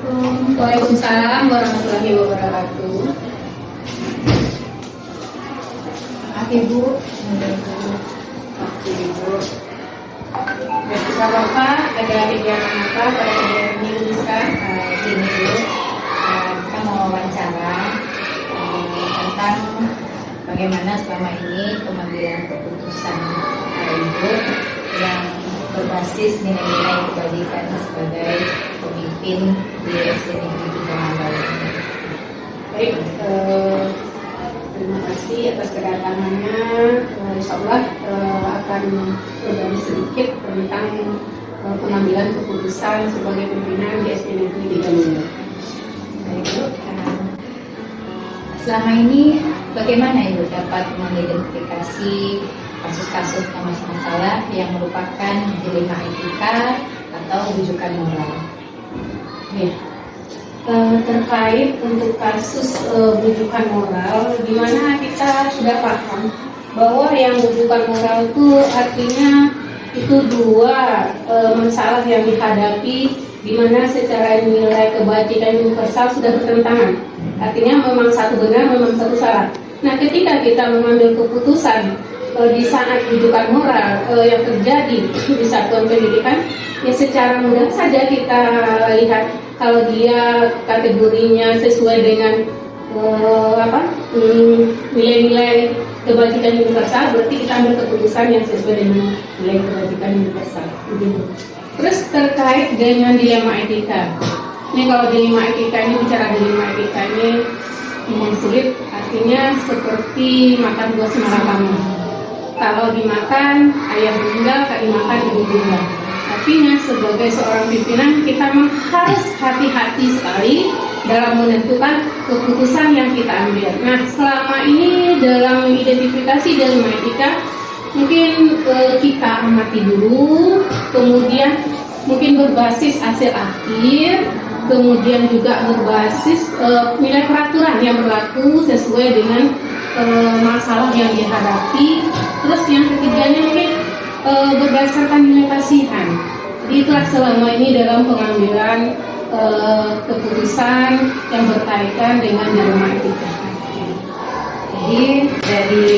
Waalaikumsalam warahmatullahi wabarakatuh. Maaf Ibu. Bapak Bapak, ada kegiatan apa pada kegiatan ini Rizka? Gini dulu, kita mau wawancara tentang bagaimana selama ini pengambilan keputusan Ibu yang berbasis nilai-nilai kebajikan sebagai pemimpin di SD Negeri 3 Mandal. Baik, terima kasih atas kedatangannya. Insya Allah akan berbagi sedikit tentang pengambilan keputusan sebagai pimpinan di SD Negeri 3 Mandal. Baik Bu, selama ini bagaimana Ibu dapat mengidentifikasi kasus-kasus masalah yang merupakan dilema etika atau rujukan moral? Ya. Terkait untuk kasus rujukan moral, di mana kita sudah paham bahwa yang rujukan moral itu artinya itu dua masalah yang dihadapi, di mana secara nilai kebajikan universal sudah bertentangan. Artinya memang satu benar, memang satu salah. Nah, ketika kita mengambil keputusan di saat rujukan moral yang terjadi di satuan pendidikan, ya secara mudah saja kita lihat kalau dia kategorinya sesuai dengan nilai-nilai kebajikan universal, berarti kita ambil keputusan yang sesuai dengan nilai kebajikan universal. Begitu. Terus terkait dengan dilema etika. Ini kalau dilema etika ini, bicara dilema etika ini memang sulit. Artinya seperti makan buah semalaman. Kalau dimakan ayam bunda, tak dimakan ibu bunda. Artinya sebagai seorang pimpinan kita harus hati-hati sekali dalam menentukan keputusan yang kita ambil. Nah, selama ini dalam identifikasi dilema etika, mungkin kita amati dulu, kemudian mungkin berbasis hasil akhir, kemudian juga berbasis nilai peraturan yang berlaku sesuai dengan masalah yang dihadapi. Terus yang ketiganya mungkin berdasarkan nilai kasihan. Jadi itulah selama ini dalam pengambilan keputusan yang berkaitan dengan dilema etika. Jadi dari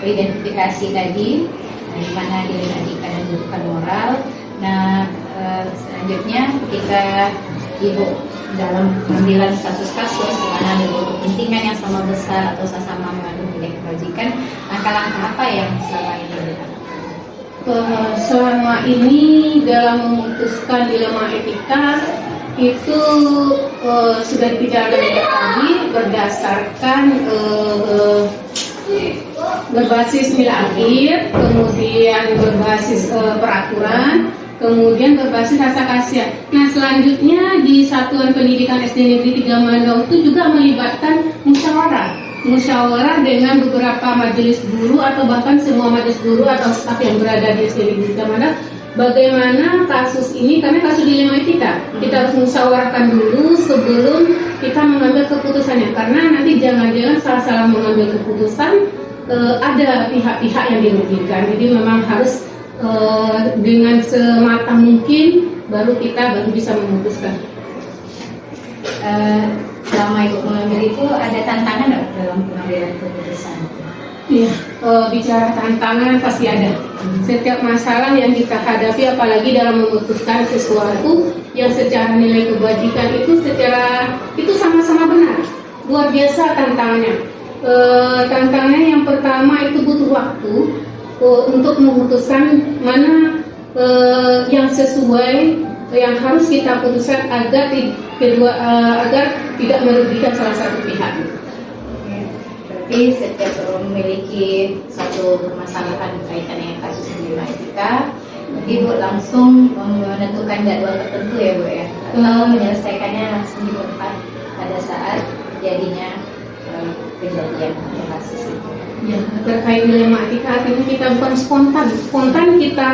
identifikasi tadi, di mana dilema etika dan rujukan moral. Nah, selanjutnya ketika Ibu dalam pengambilan kasus-kasus di mana ada kepentingan yang sama besar atau sama mengandung nilai kebajikan, langkah-langkah apa yang selama ini dilakukan? Selama ini dalam memutuskan dilema etika itu sudah dibicarakan tadi berdasarkan berbasis nilai akhir, kemudian berbasis peraturan, kemudian berbasis rasa kasihan. Nah, selanjutnya di Satuan Pendidikan SD Negeri 3 Mandau itu juga melibatkan musyawarah dengan beberapa majelis guru atau bahkan semua majelis guru atau staf yang berada di SD Negeri 3 Mandau. Bagaimana kasus ini, karena kasus dilema etika, kita harus musyawarahkan dulu sebelum kita mengambil keputusannya. Karena nanti jangan-jangan salah-salah mengambil keputusan, ada pihak-pihak yang dirugikan. Jadi memang harus dengan sematang mungkin baru bisa memutuskan. Selama Ibu mengambil itu ada tantangan nggak dalam pengambilan keputusan? Iya, bicara tantangan pasti ada. Setiap masalah yang kita hadapi, apalagi dalam memutuskan sesuatu yang secara nilai kebajikan itu sama-sama benar. Luar biasa tantangannya. Tantangannya yang pertama itu butuh waktu untuk memutuskan mana yang sesuai, yang harus kita putuskan agar tidak merugikan salah satu pihak. Berarti setiap memiliki satu permasalahan berkaitan dengan kasus dilema etika, Ibu langsung menentukan jadwal tertentu ya Bu ya, atau menyelesaikannya langsung di tempat pada saat terjadinya kejadian atau kasus itu. Ya, terkait dilema etika artinya kita bukan spontan kita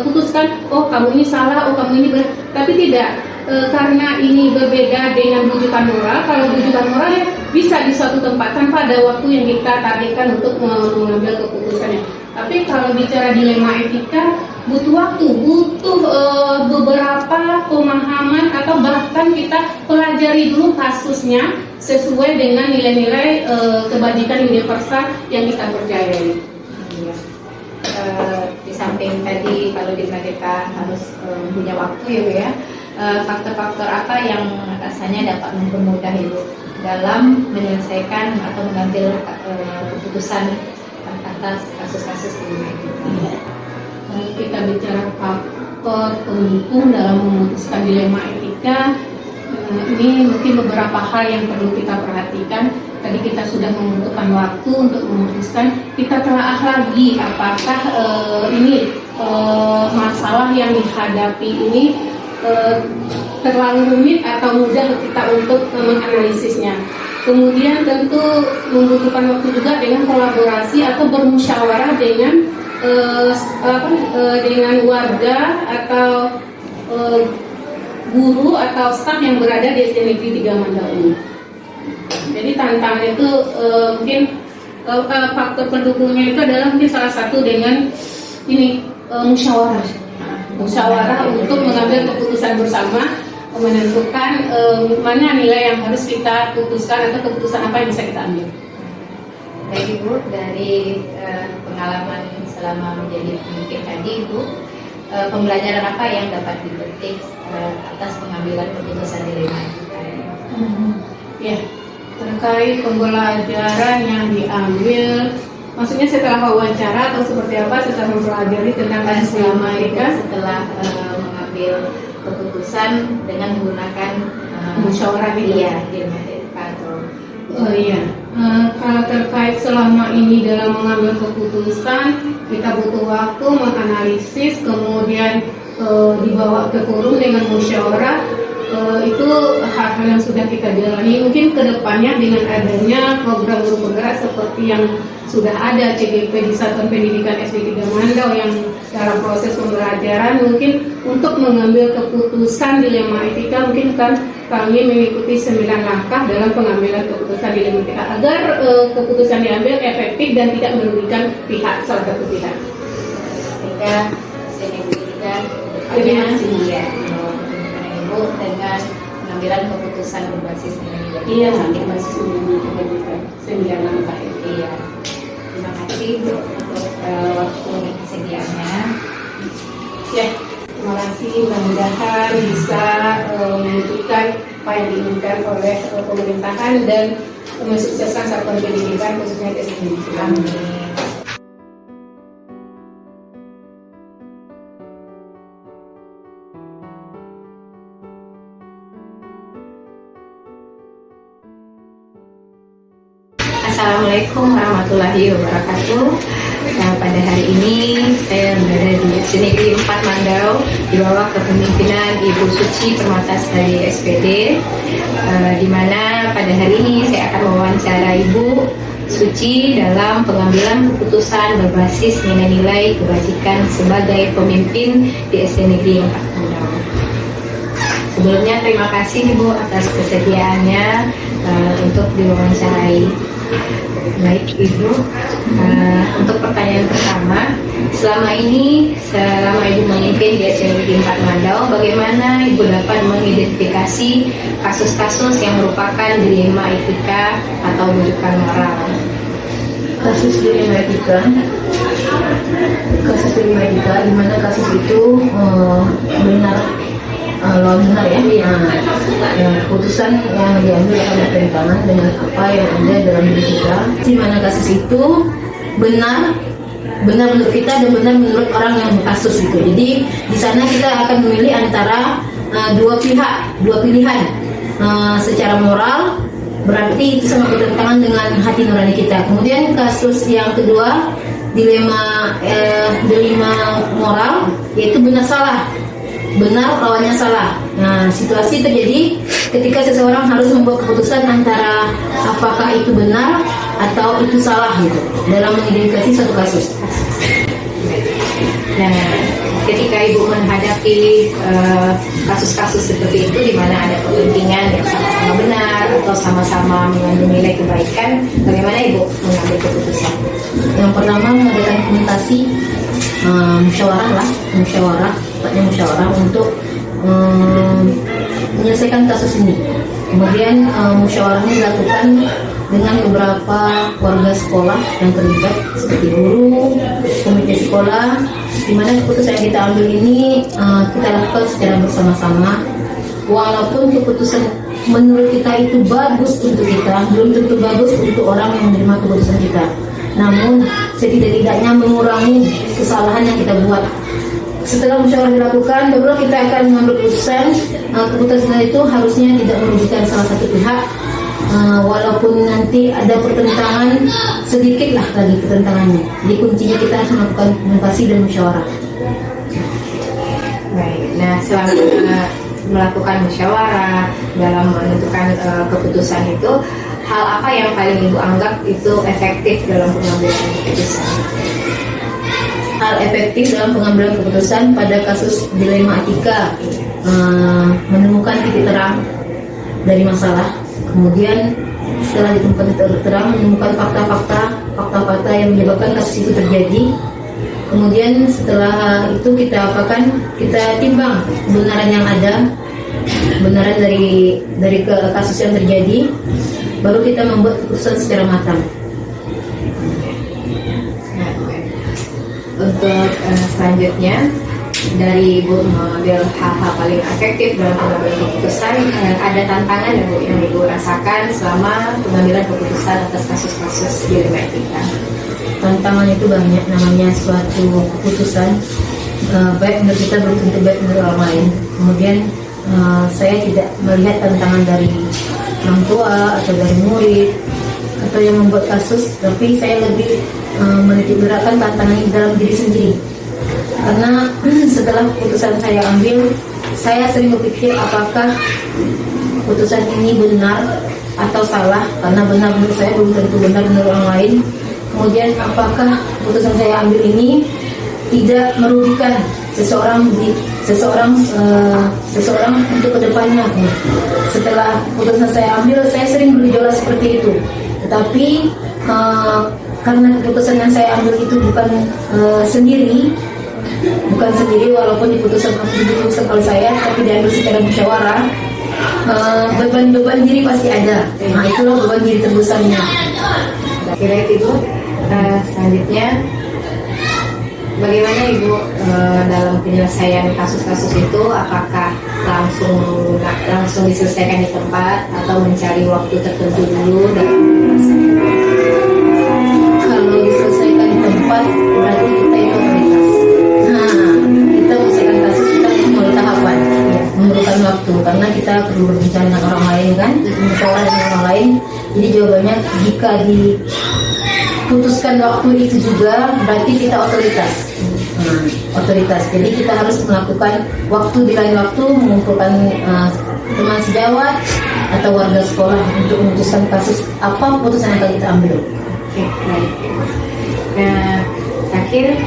putuskan, oh kamu ini salah, oh kamu ini benar, tapi tidak. Karena ini berbeda dengan rujukan moral. Kalau rujukan moral ya bisa di suatu tempat tanpa ada waktu yang kita targetkan untuk mengambil keputusannya. Tapi kalau bicara dilema etika, butuh waktu, butuh beberapa pemahaman atau bahkan kita pelajari dulu kasusnya sesuai dengan nilai-nilai kebajikan universal yang kita percayai. Iya. Di samping tadi kalau kita harus punya waktu ya Bu ya, faktor-faktor apa yang rasanya dapat mempermudah Ibu dalam menyelesaikan atau mengambil keputusan atas kasus-kasus ini? Kalau kita bicara faktor pendukung dalam memutuskan dilema etika, ini mungkin beberapa hal yang perlu kita perhatikan. Tadi kita sudah membutuhkan waktu untuk memutuskan, kita telah lagi apakah ini masalah yang dihadapi ini terlalu rumit atau mudah kita untuk menganalisisnya. Kemudian tentu membutuhkan waktu juga dengan kolaborasi atau bermusyawarah dengan dengan warga atau guru atau staf yang berada di SD Negeri 3 Mandau ini. Jadi tantangan itu mungkin faktor pendukungnya itu adalah mungkin salah satu dengan ini musyawarah untuk mengambil keputusan bersama, menentukan mana nilai yang harus kita putuskan atau keputusan apa yang bisa kita ambil. Baik Ibu, dari pengalaman selama menjadi pemimpin tadi Ibu, pembelajaran apa yang dapat dipetik atas pengambilan keputusan dilema etika? Ya, terkait pembelajaran yang diambil, maksudnya setelah wawancara atau seperti apa setelah mempelajari tentang kasus dilema etika, setelah mengambil keputusan dengan menggunakan musyawarah itu. Iya, dilema etika atau iya. Kalau terkait selama ini dalam mengambil keputusan, kita butuh waktu menganalisis, kemudian dibawa ke forum dengan musyawarah. Itu hal-hal yang sudah kita jalani. Mungkin kedepannya dengan adanya program guru penggerak seperti yang sudah ada CGP di Satuan Pendidikan SD 3 Mandau yang dalam proses pembelajaran, mungkin untuk mengambil keputusan dilema etika mungkin kan kami mengikuti 9 langkah dalam pengambilan keputusan dilema etika agar keputusan diambil efektif dan tidak merugikan salah satu pihak. Sehingga SDNegeri 3 Iya. Ibu dengan pengambilan keputusan berbasis nilai. Iya, berbasis nilai 9 langkah itu. Iya. Terima kasih Bu untuk waktu dan kesediaannya. Ya, terima kasih. Mudah-mudahan bisa mewujudkan apa yang diinginkan oleh pemerintahan dan mensukseskan satuan pendidikan khususnya SD. Amin. Assalamualaikum warahmatullahi wabarakatuh. Pada hari ini saya berada di SD Negeri 4 Mandau di bawah kepemimpinan Ibu Suci Permatasari SPD, di mana pada hari ini saya akan mewawancara Ibu Suci dalam pengambilan keputusan berbasis nilai-nilai kebajikan sebagai pemimpin di SD Negeri 4 Mandau. Sebelumnya terima kasih Ibu atas kesediaannya untuk diwawancarai. Baik Ibu, untuk pertanyaan pertama, selama Ibu memimpin di SD Negeri 4 Mandau, bagaimana Ibu dapat mengidentifikasi kasus-kasus yang merupakan dilema etika atau rujukan moral? Kasus dilema etika, di mana kasus itu benar ya, keputusan yang diambil akan bertentangan dengan apa yang ada dalam diri kita. Di mana kasus itu benar menurut kita dan benar menurut orang yang kasus itu. Jadi di sana kita akan memilih antara dua pilihan. Secara moral berarti itu sangat bertentangan dengan hati nurani kita. Kemudian kasus yang kedua, dilema moral, yaitu benar salah. Benar lawannya salah. Nah, situasi terjadi ketika seseorang harus membuat keputusan antara apakah itu benar atau itu salah gitu dalam mengidentifikasi suatu kasus. Nah, ketika Ibu menghadapi kasus-kasus seperti itu di mana ada kepentingan yang sama-sama benar atau sama-sama mengandung nilai kebaikan, bagaimana Ibu mengambil keputusan? Yang pertama mengadakan dokumentasi musyawarah untuk menyelesaikan kasus ini. Kemudian musyawarahnya dilakukan dengan beberapa warga sekolah yang terlibat seperti guru, komite sekolah, di mana keputusan yang kita ambil ini kita lakukan secara bersama-sama. Walaupun keputusan menurut kita itu bagus untuk kita, belum tentu bagus untuk orang yang menerima keputusan kita. Namun setidak-tidaknya mengurangi kesalahan yang kita buat. Setelah musyawarah dilakukan, baru kita akan mengambil keputusan. Keputusan itu harusnya tidak merugikan salah satu pihak, walaupun nanti ada pertentangan sedikit lah lagi pertentangannya. Jadi kuncinya kita harus melakukan komunikasi dan musyawarah. Baik, nah selama melakukan musyawarah dalam menentukan keputusan itu, hal apa yang paling Ibu anggap itu efektif dalam pengambilan keputusan? Hal efektif dalam pengambilan keputusan pada kasus dilema etika, menemukan titik terang dari masalah, kemudian setelah ditemukan titik terang, menemukan fakta-fakta yang menyebabkan kasus itu terjadi. Kemudian setelah itu kita apakan? Kita timbang kebenaran yang ada, kebenaran dari kasus yang terjadi, baru kita membuat keputusan secara matang. Untuk selanjutnya, dari Ibu mengambil hal-hal paling efektif dalam pengambilan keputusan, ada tantangan yang Ibu rasakan selama pengambilan keputusan atas kasus-kasus dilema etika? Tantangan itu banyak, namanya suatu keputusan baik menurut kita belum tentu baik menurut orang lain. Kemudian saya tidak melihat tantangan dari orang tua atau dari murid atau yang membuat kasus, tapi saya lebih menitik beratkan tantangan dalam diri sendiri. Karena setelah keputusan saya ambil, saya sering berpikir apakah keputusan ini benar atau salah, karena benar menurut saya belum tentu benar menurut orang lain. Kemudian apakah keputusan saya ambil ini tidak merugikan seseorang untuk kedepannya. Setelah keputusan saya ambil, saya sering bergejolak seperti itu. Tetapi karena keputusan yang saya ambil itu bukan sendiri, walaupun diputuskan oleh saya, tapi diambil secara musyawarah, beban diri pasti ada. Nah, itulah beban diri terbesarnya. Kira itu selanjutnya, bagaimana Ibu dalam penyelesaian kasus-kasus itu? Apakah langsung diselesaikan di tempat atau mencari waktu tertentu dulu dalam penyelesaian? Kalau diselesaikan di tempat, berarti kita itu otoritas. Kita menyelesaikan kasus, kita melalui tahapan, memerlukan waktu, karena kita perlu berbicara dengan orang lain kan, berbicara dengan orang lain. Jadi jawabannya, jika diputuskan waktu itu juga, berarti kita otoritas. Otoritas. Jadi kita harus melakukan waktu di lain waktu, mengumpulkan teman sejawat atau warga sekolah untuk memutuskan kasus apa keputusan yang akan kita ambil. Oke, baik. Nah, terakhir,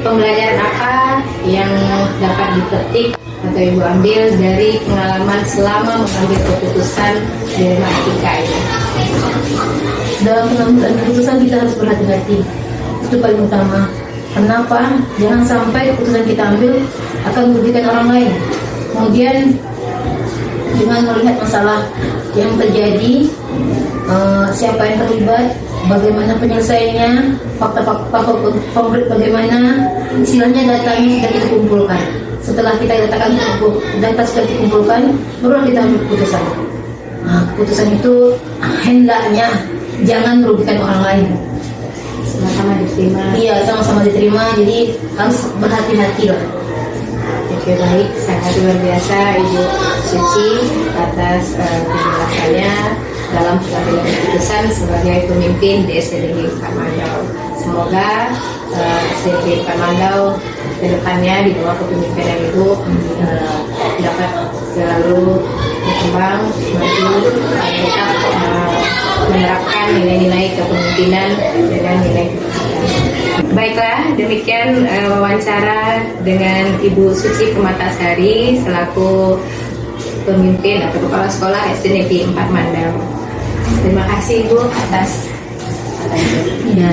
pembelajaran apa yang dapat dipetik atau Ibu ambil dari pengalaman selama mengambil keputusan dilema etika ini? Dalam pengambilan keputusan kita harus berhati-hati. Itu paling utama. Kenapa? Jangan sampai keputusan kita ambil akan merugikan orang lain. Kemudian dengan melihat masalah yang terjadi, siapa yang terlibat, bagaimana penyelesaiannya, fakta-fakta konkret bagaimana, istilahnya datanya sudah kita kumpulkan. Setelah kita data sudah dikumpulkan, baru kita ambil keputusan. Nah, keputusan itu hendaknya jangan merugikan orang lain. Sama-sama diterima. Iya, sama-sama diterima. Jadi harus berhati-hati lah. Oke, baik, sangat luar biasa Ibu Suci atas penjelasannya dalam pengambilan keputusan sebagai pemimpin di SDG Empat Mandau. Semoga SDG Empat Mandau kedepannya di bawah kepemimpinan Ibu dapat selalu berkembang, maju, tetap menerapkan nilai-nilai kepemimpinan dengan nilai kebajikan. Baiklah, demikian wawancara dengan Ibu Suci Permatasari selaku pemimpin atau kepala sekolah SD Negeri 4 Mandau. Terima kasih Ibu atas Iya,